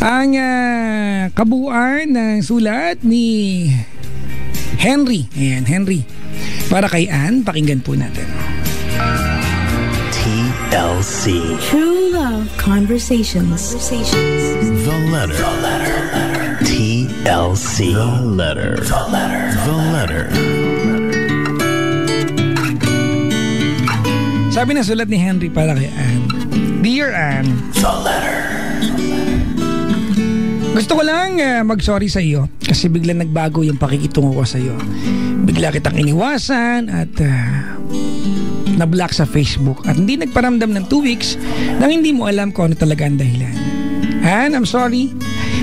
ang kabuuan ng sulat ni Henry. Ayan, Henry. Para kay Ann, pakinggan po natin. TLC. True Love Conversations. The letter. TLC. The letter. The letter. Sabi na sulat ni Henry para kay Ann. Dear Ann, The letter. gusto ko lang mag-sorry sa iyo kasi biglang nagbago yung pakikitungo ko sa iyo. Bigla kitang iniwasan at na-block sa Facebook at hindi nagparamdam ng 2 weeks nang hindi mo alam kung ano talaga ang dahilan. Ann, I'm sorry.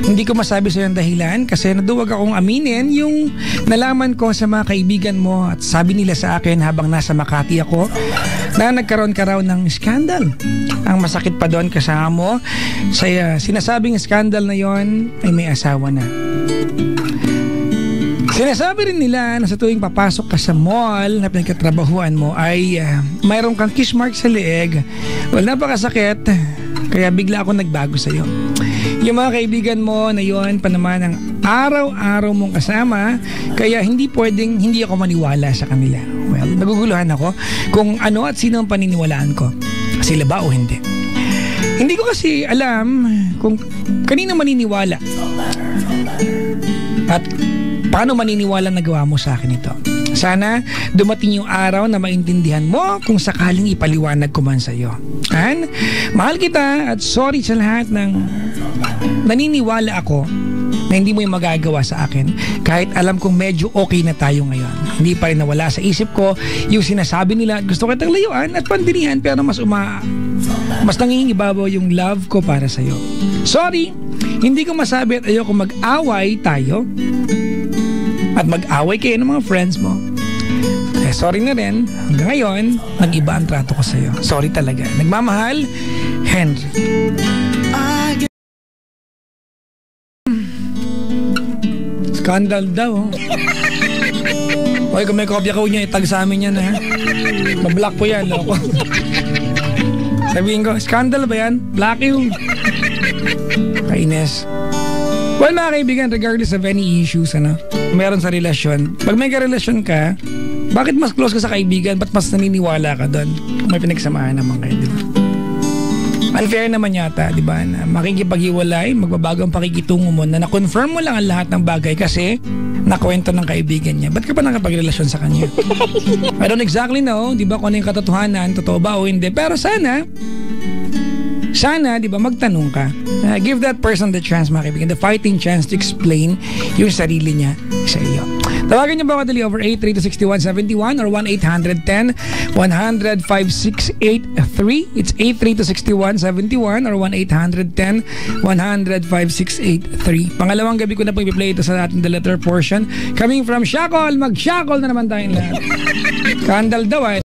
Hindi ko masabi sa iyo ang dahilan kasi naduwag akong aminin yung nalaman ko sa mga kaibigan mo at sabi nila sa akin habang nasa Makati ako na nagkaroon ka raw ng scandal. Ang masakit pa doon kasama mo sa sinasabing scandal na yon ay may asawa na. Sinasabi rin nila na sa tuwing papasok ka sa mall na pinagkatrabahuan mo ay mayroon kang kiss mark sa leeg. Well, napakasakit kaya bigla ako nagbago sa iyo. Yung mga kaibigan mo na yon pa naman ang araw-araw mong kasama kaya hindi pwedeng hindi ako maniwala sa kanila. Well, naguguluhan ako kung ano at sino ang paniniwalaan ko. Sila ba o hindi? Hindi ko kasi alam kung kanino maniniwala. At paano maniniwala na gawa mo sa akin ito? Sana dumating yung araw na maintindihan mo kung sakaling ipaliwanag ko man sa iyo. Ann, mahal kita at sorry sa lahat ng naniniwala ako na hindi mo yung magagawa sa akin kahit alam kong medyo okay na tayo ngayon. Hindi pa rin nawala sa isip ko yung sinasabi nila at gusto kitang layuan at pandinihan pero mas nangingibabaw yung love ko para sa iyo. Sorry, hindi ko masabi at ayoko mag-away tayo at mag-away kayo ng mga friends mo. Sorry na rin. Hanggang ngayon, nag-iba ang trato ko sa iyo. Sorry talaga. Nagmamahal, Henry. Scandal daw. Okay, kung may kopya ko niya, itag sa amin yan, ha? Mablock po yan, loko. Sabihin ko, scandal ba yan? Black you. Kainis. Well, mga kaibigan, regardless of any issues, meron sa relasyon, pag may karelasyon ka, bakit mas close ka sa kaibigan? Ba't mas naniniwala ka doon? Kung may pinagsamahan naman kayo, di ba? Unfair naman yata, di ba? Na makikipaghiwalay, magbabago ang pakikitungo mo na na-confirm mo lang ang lahat ng bagay kasi nakwento ng kaibigan niya. Ba't ka pa nakapagrelasyon sa kanya? I don't exactly know, di ba, kung ano yung katotohanan, totoo ba o hindi. Pero sana, di ba, magtanong ka. Give that person the chance, mga kaibigan, the fighting chance to explain yung sarili niya sa iyo. Tawagan niyo ba kadali over 832-6171 or 1-800-10-100-5683. It's 832-6171 or 1-800-10-100-5683. Pangalawang gabi ko na pong i-play ito sa ating the letter portion. Coming from Shakol, mag-Shakol na naman tayong lahat. Kandal daw